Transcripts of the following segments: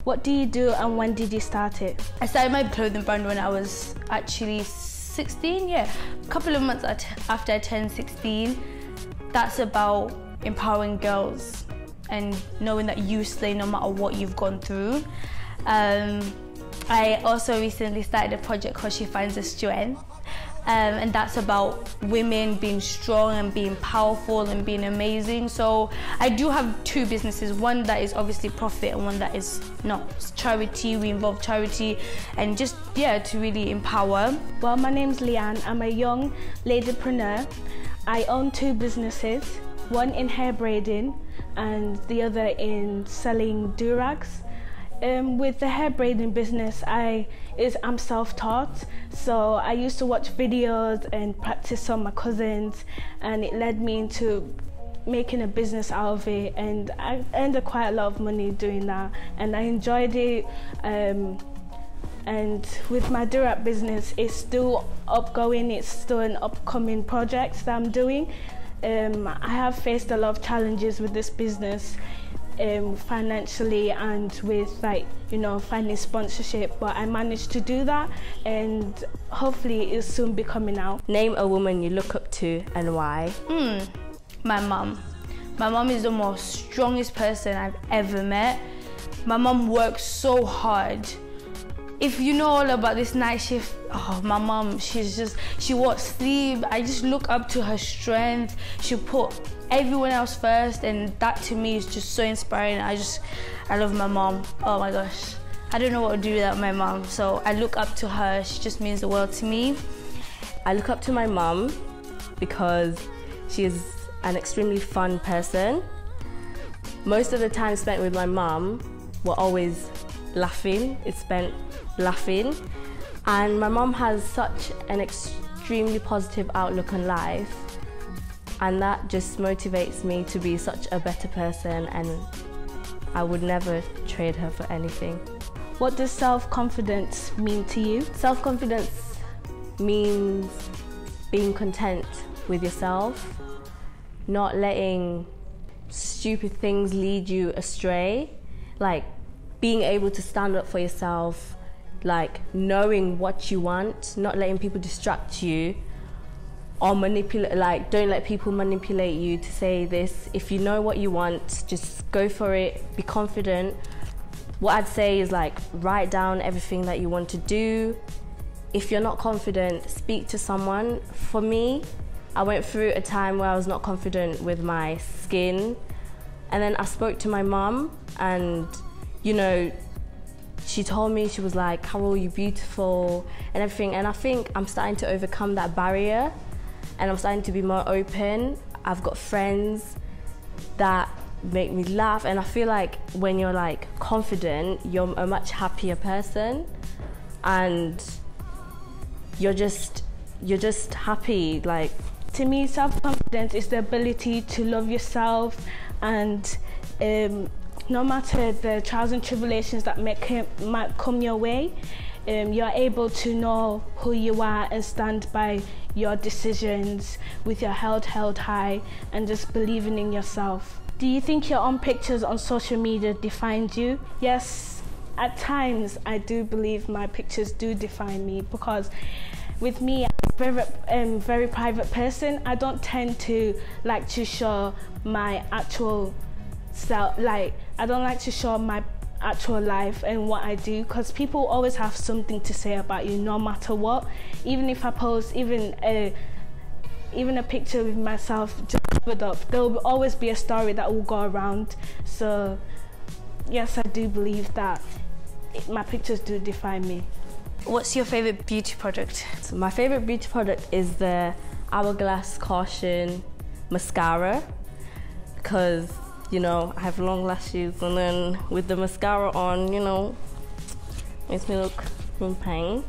What do you do and when did you start it? I started my clothing brand when I was actually 16, yeah. A couple of months after I turned 16. That's about empowering girls and knowing that you slay no matter what you've gone through. I also recently started a project called She Finds a Strength. And that's about women being strong and being powerful and being amazing. So I do have two businesses, one that is obviously profit and one that is not. It's charity. We involve charity and just, yeah, to really empower. Well, my name's Leanne. I'm a young ladypreneur. I own two businesses, one in hair braiding and the other in selling durags. With the hair braiding business, I'm self-taught, so I used to watch videos and practice on my cousins, and it led me into making a business out of it, and I earned quite a lot of money doing that, and I enjoyed it. And with my durag business, it's still upgoing, it's still an upcoming project that I'm doing. I have faced a lot of challenges with this business, financially and with finding sponsorship, but I managed to do that and hopefully it'll soon be coming out. Name a woman you look up to and why? My mum. My mum is the most strongest person I've ever met. My mum works so hard. If you know all about this night shift, oh, my mum, she won't sleep. I just look up to her strength. She'll put everyone else first, and that to me is just so inspiring. I love my mom. Oh my gosh. I don't know what to do without my mom, so I look up to her. She just means the world to me. I look up to my mom because she is an extremely fun person. Most of the time spent with my mom were always laughing. It's spent laughing, and my mom has such an extremely positive outlook on life, and that just motivates me to be such a better person, and I would never trade her for anything. What does self-confidence mean to you? Self-confidence means being content with yourself, not letting stupid things lead you astray, like being able to stand up for yourself, like knowing what you want, not letting people distract you or manipulate, like don't let people manipulate you to say this. If you know what you want, just go for it, be confident. What I'd say is like write down everything that you want to do. If you're not confident, speak to someone. For me, I went through a time where I was not confident with my skin, and then I spoke to my mom, and she told me, she was like, Carol, you're beautiful and everything. And I think I'm starting to overcome that barrier and I'm starting to be more open. I've got friends that make me laugh, and I feel like when you're like confident, you're a much happier person and you're just happy. Like, to me, self-confidence is the ability to love yourself, and no matter the trials and tribulations that might come your way, you're able to know who you are and stand by your decisions with your head held high and just believing in yourself. Do you think your own pictures on social media defined you? Yes, at times I do believe my pictures do define me, because with me, I'm a very private person. I don't tend to like to show my actual self, like I don't like to show my actual life and what I do, because people always have something to say about you no matter what. Even if I post even a picture with myself just covered up, there will always be a story that will go around. So yes, I do believe that my pictures do define me. What's your favorite beauty product? So my favorite beauty product is the Hourglass Caution mascara, because I have long lashes, and then with the mascara on, makes me look pink.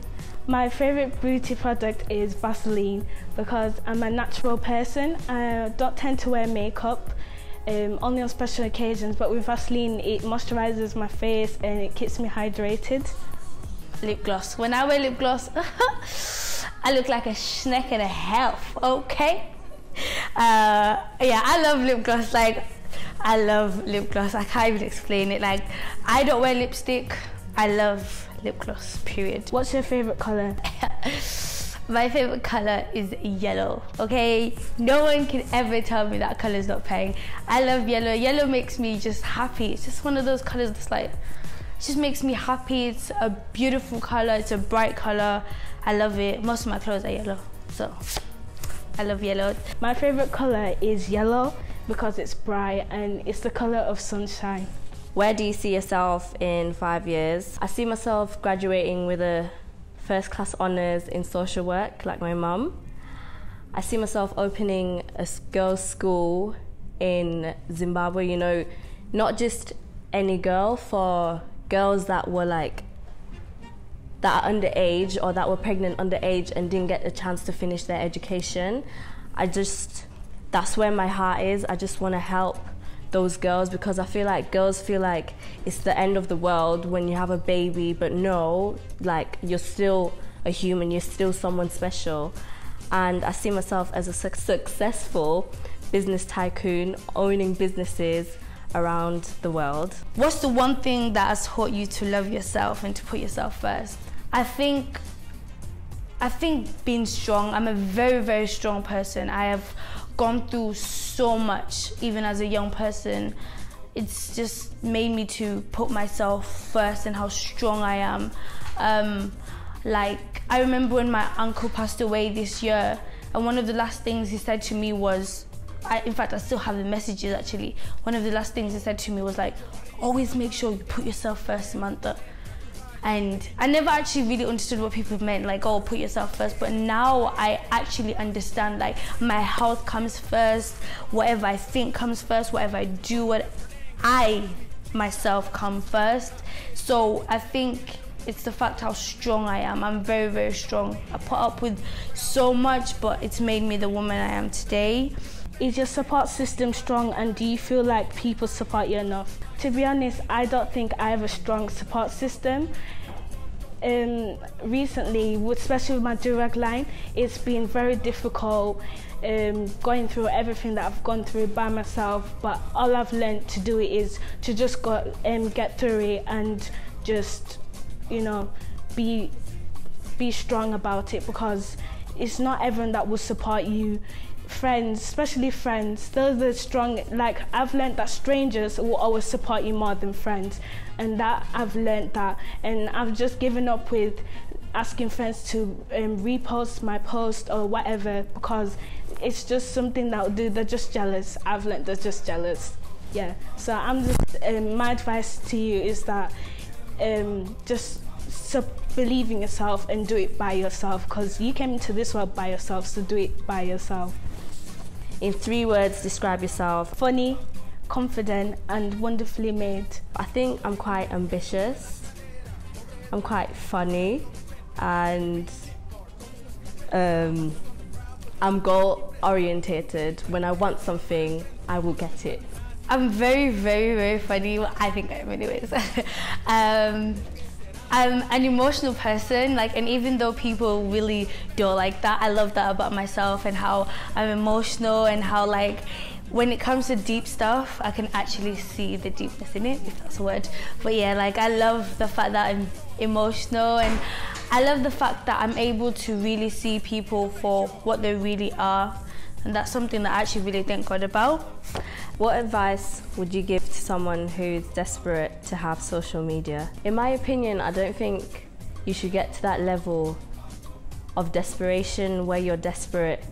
My favorite beauty product is Vaseline, because I'm a natural person. I don't tend to wear makeup, only on special occasions, but with Vaseline it moisturizes my face and it keeps me hydrated. Lip gloss. When I wear lip gloss, I look like a snack and a half, okay? Yeah, I love lip gloss. Like, I love lip gloss. I can't even explain it. Like, I don't wear lipstick. I love lip gloss, period. What's your favourite colour? My favourite colour is yellow, okay? No one can ever tell me that colour's not paying. I love yellow. Yellow makes me just happy. It's just one of those colours that's like, it just makes me happy. It's a beautiful colour. It's a bright colour. I love it. Most of my clothes are yellow, so I love yellow. My favourite colour is yellow because it's bright and it's the colour of sunshine. Where do you see yourself in 5 years? I see myself graduating with a first-class honours in social work, like my mum. I see myself opening a girls' school in Zimbabwe, you know, not just any girl, for girls that were like, that are underage or that were pregnant underage and didn't get a chance to finish their education. That's where my heart is. I just want to help those girls, because I feel like girls feel like it's the end of the world when you have a baby, but no, like, you're still a human, you're still someone special. And I see myself as a successful business tycoon, owning businesses around the world. What's the one thing that has taught you to love yourself and to put yourself first? I think being strong. I'm a very, very strong person. I have gone through so much, even as a young person. It's just made me to put myself first and how strong I am. Like, I remember when my uncle passed away this year, and one of the last things he said to me was, in fact, I still have the messages actually. One of the last things he said to me was like, always make sure you put yourself first, Samantha. And I never actually really understood what people meant, like, oh, put yourself first. But now I actually understand, like, my health comes first, whatever I think comes first, whatever I do, what I myself come first. So I think it's the fact how strong I am. I'm very, very strong. I put up with so much, but it's made me the woman I am today. Is your support system strong, and do you feel like people support you enough? To be honest, I don't think I have a strong support system. Recently, especially with my direct line, it's been very difficult going through everything that I've gone through by myself, but all I've learned to do is to just get through it and just, you know, be strong about it, because it's not everyone that will support you. Friends, especially friends, those are strong. Like, I've learned that strangers will always support you more than friends, and that I've learned that, and I've just given up with asking friends to repost my post or whatever, because it's just something that will do. They're just jealous. I've learned they're just jealous. Yeah, so I'm just my advice to you is that just believe in yourself and do it by yourself, because you came into this world by yourself, so do it by yourself. In 3 words, describe yourself. Funny, confident, and wonderfully made. I think I'm quite ambitious, I'm quite funny, and I'm goal orientated. When I want something, I will get it. I'm very, very, very funny. Well, I think I am anyways. I'm an emotional person, like, and even though people really don't like that, I love that about myself, and how I'm emotional, and how, like, when it comes to deep stuff, I can actually see the deepness in it, if that's a word. But yeah, like, I love the fact that I'm emotional, and I love the fact that I'm able to really see people for what they really are, and that's something that I actually really thank God about. What advice would you give to someone who's desperate to have social media? In my opinion, I don't think you should get to that level of desperation where you're desperate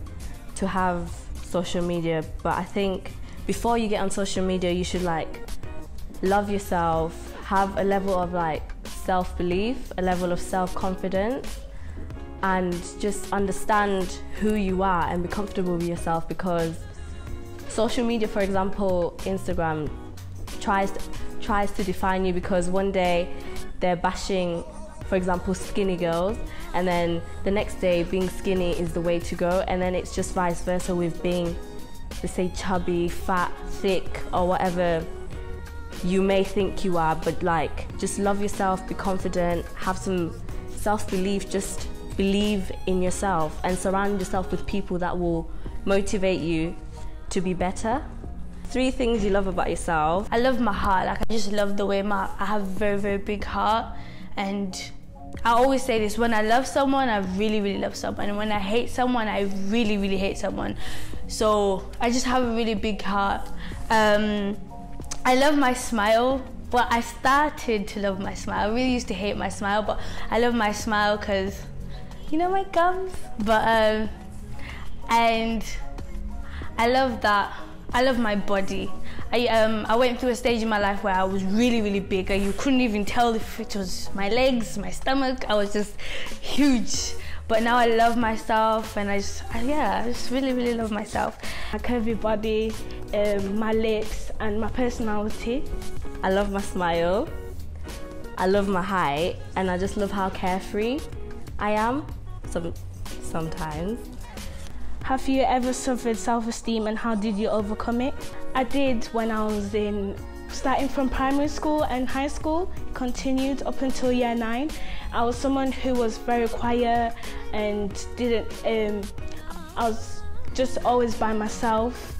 to have social media, but I think before you get on social media, you should, like, love yourself, have a level of, like, self-belief, a level of self-confidence, and just understand who you are and be comfortable with yourself, because social media, for example, Instagram, tries to define you, because one day they're bashing, for example, skinny girls, and then the next day being skinny is the way to go, and then it's just vice versa with being, let's say, chubby, fat, thick, or whatever you may think you are. But, like, just love yourself, be confident, have some self-belief, just believe in yourself, and surround yourself with people that will motivate you to be better. 3 things you love about yourself. I love my heart. Like, I just love the way I have a very, very big heart. And I always say this, when I love someone, I really, really love someone. And when I hate someone, I really, really hate someone. So I just have a really big heart. I love my smile. Well, I started to love my smile. I really used to hate my smile, but I love my smile because, you know, my gums. But, and I love that. I love my body. I went through a stage in my life where I was really, really big. You couldn't even tell if it was my legs, my stomach. I was just huge. But now I love myself, and I just really, really love myself. My curvy body, my lips, and my personality. I love my smile. I love my height, and I just love how carefree I am sometimes. Have you ever suffered self-esteem, and how did you overcome it? I did when I was starting from primary school and high school, continued up until year 9. I was someone who was very quiet and I was just always by myself.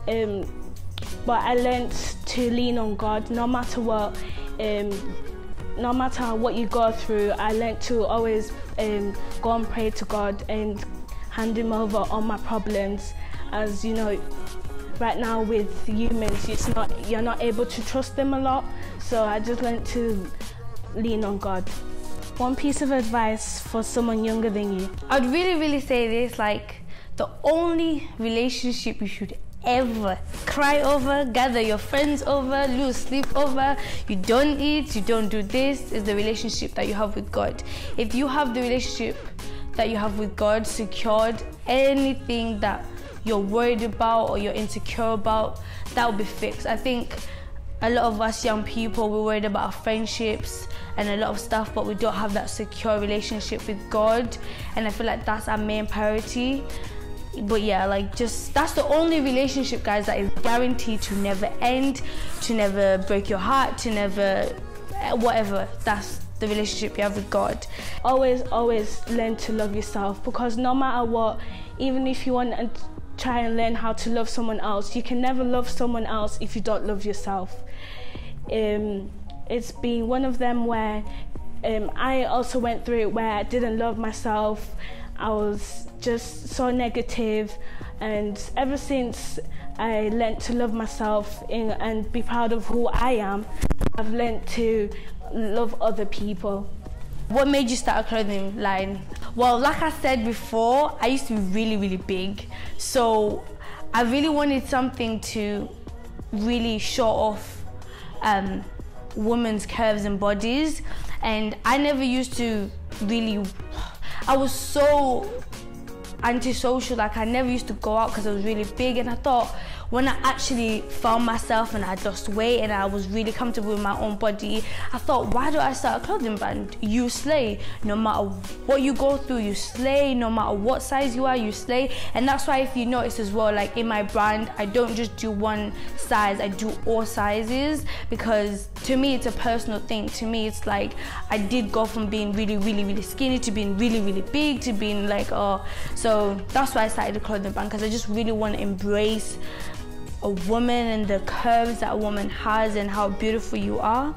But I learned to lean on God no matter what. No matter what you go through, I learned to always go and pray to God and hand Him over all my problems. As you know, right now with humans, you're not able to trust them a lot. So I just learned to lean on God. One piece of advice for someone younger than you. I'd really, really say this, like, the only relationship you should ever cry over, gather your friends over, lose sleep over, you don't eat, you don't do this, is the relationship that you have with God. If you have the relationship that you have with God secured, anything that you're worried about or you're insecure about, that will be fixed. I think a lot of us young people, we're worried about our friendships and a lot of stuff, but we don't have that secure relationship with God, and I feel like that's our main priority. But yeah, like, just that's the only relationship, guys, that is guaranteed to never end, to never break your heart, to never whatever. That's the relationship you have with God. Always learn to love yourself, because no matter what, even if you want to try and learn how to love someone else, you can never love someone else if you don't love yourself. It's been one of them where I also went through it, where I didn't love myself. I was just so negative, and ever since I learned to love myself and be proud of who I am, I've learned to love other people. What made you start a clothing line? Well, like I said before, I used to be really, really big. So I really wanted something to really show off women's curves and bodies. And I never used to really, I was so antisocial, like I never used to go out because I was really big. And I thought, when I actually found myself and I lost weight and I was really comfortable with my own body, I thought, why do I start a clothing brand? You slay. No matter what you go through, you slay. No matter what size you are, you slay. And that's why, if you notice as well, like in my brand, I don't just do one size, I do all sizes, because to me it's a personal thing. To me it's like, I did go from being really, really, really skinny to being really, really big to being like, oh. So that's why I started a clothing brand, because I just really want to embrace a woman and the curves that a woman has and how beautiful you are.